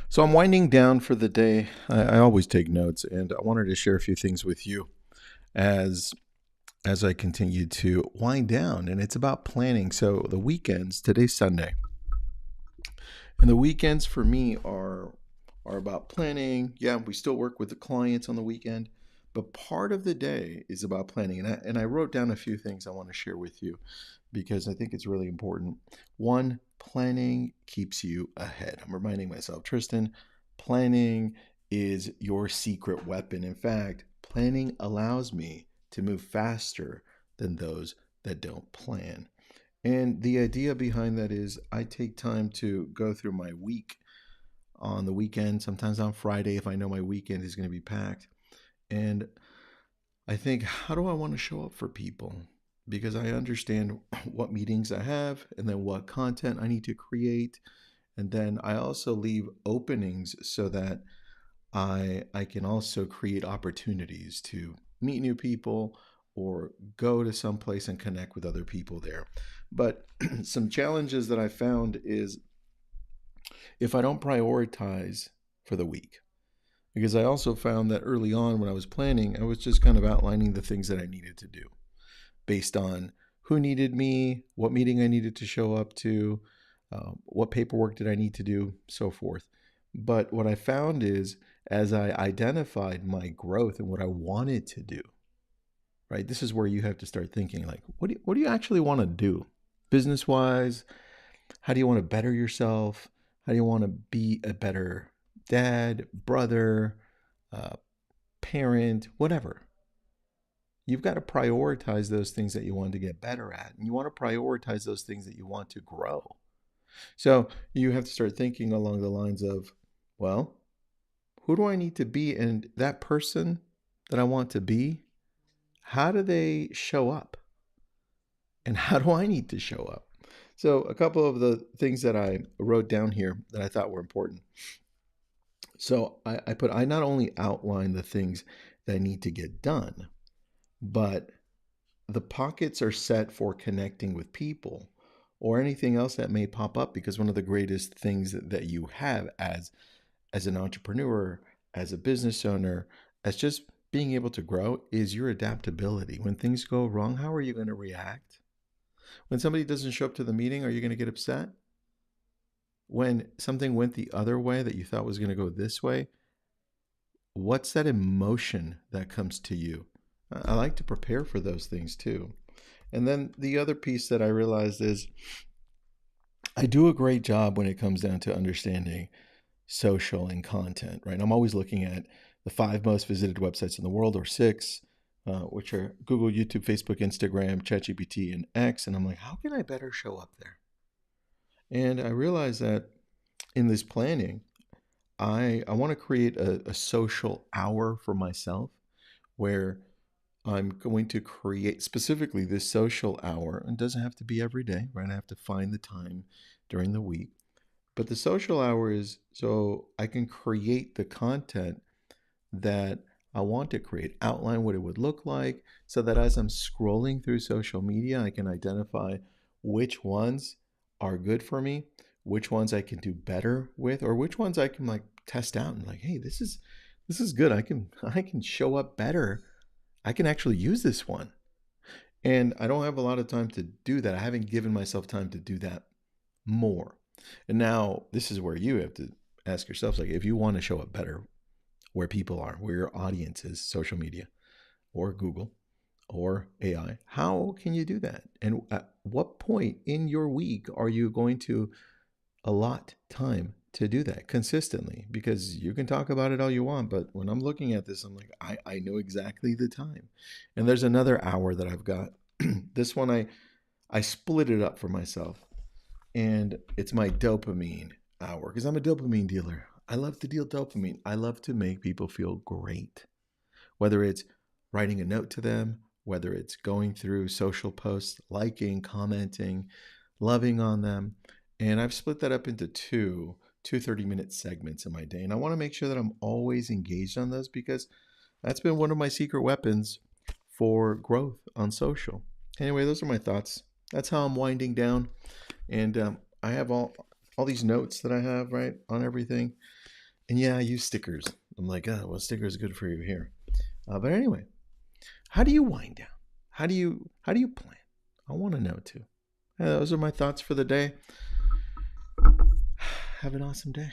So I'm winding down for the day. I always take notes, and I wanted to share a few things with you as as I continue to wind down. And it's about planning. So the weekends. Today's Sunday, and the weekends for me are about planning. Yeah, we still work with the clients on the weekend, but part of the day is about planning. And I wrote down a few things I want to share with you because I think it's really important. One, planning keeps you ahead. I'm reminding myself, Tristan, planning is your secret weapon. In fact, planning allows me to move faster than those that don't plan. And the idea behind that is I take time to go through my week on the weekend, sometimes on Friday if I know my weekend is going to be packed. And I think, how do I want to show up for people? Because I understand what meetings I have and then what content I need to create. And then I also leave openings so that I can also create opportunities to meet new people or go to some place and connect with other people there. But some challenges that I found is if I don't prioritize for the week, because I also found that early on when I was planning, I was just kind of outlining the things that I needed to do based on who needed me, what meeting I needed to show up to, what paperwork did I need to do, so forth. But what I found is as I identified my growth and what I wanted to do, right? This is where you have to start thinking like, what do you actually want to do? Business wise, how do you want to better yourself? How do you want to be a better dad, brother, uh, parent, whatever? You've got to prioritize those things that you want to get better at. And you want to prioritize those things that you want to grow. So you have to start thinking along the lines of, well, who do I need to be? And that person that I want to be, how do they show up? And how do I need to show up? So, a couple of the things that I wrote down here that I thought were important. So, I not only outline the things that need to get done, but the pockets are set for connecting with people or anything else that may pop up, because one of the greatest things that you have as an entrepreneur, as a business owner, as just being able to grow is your adaptability. When things go wrong, how are you going to react? When somebody doesn't show up to the meeting, are you going to get upset? When something went the other way that you thought was going to go this way, what's that emotion that comes to you? I like to prepare for those things too. And then the other piece that I realized is I do a great job when it comes down to understanding social and content, right? I'm always looking at the 5 most visited websites in the world, or 6, which are Google, YouTube, Facebook, Instagram, ChatGPT, and X. And I'm like, how can I better show up there? And I realized that in this planning, I want to create a social hour for myself where I'm going to create specifically this social hour. And it doesn't have to be every day, right? I have to find the time during the week. But the social hour is so I can create the content that I want to create, outline what it would look like, so that as I'm scrolling through social media, I can identify which ones are good for me, which ones I can do better with, or which ones I can like test out and like, hey, this is good. I can show up better. I can actually use this one. And I don't have a lot of time to do that. I haven't given myself time to do that more. And now this is where you have to ask yourself, like, if you want to show up better where people are, where your audience is, social media or Google or AI, how can you do that? And at what point in your week are you going to allot time to do that consistently? Because you can talk about it all you want, but when I'm looking at this, I'm like, I know exactly the time. And there's another hour that I've got. This one I split it up for myself, and it's my dopamine hour because I'm a dopamine dealer. I love to deal dopamine. I love to make people feel great, whether it's writing a note to them, whether it's going through social posts, liking, commenting, loving on them. And I've split that up into two 30-minute segments in my day. And I want to make sure that I'm always engaged on those because that's been one of my secret weapons for growth on social. Anyway, those are my thoughts. That's how I'm winding down. And I have all these notes that I have right on everything. And yeah, I use stickers. I'm like, oh, well, stickers are good for you here. But anyway, how do you wind down? How do you plan? I want to know too. Those are my thoughts for the day. Have an awesome day.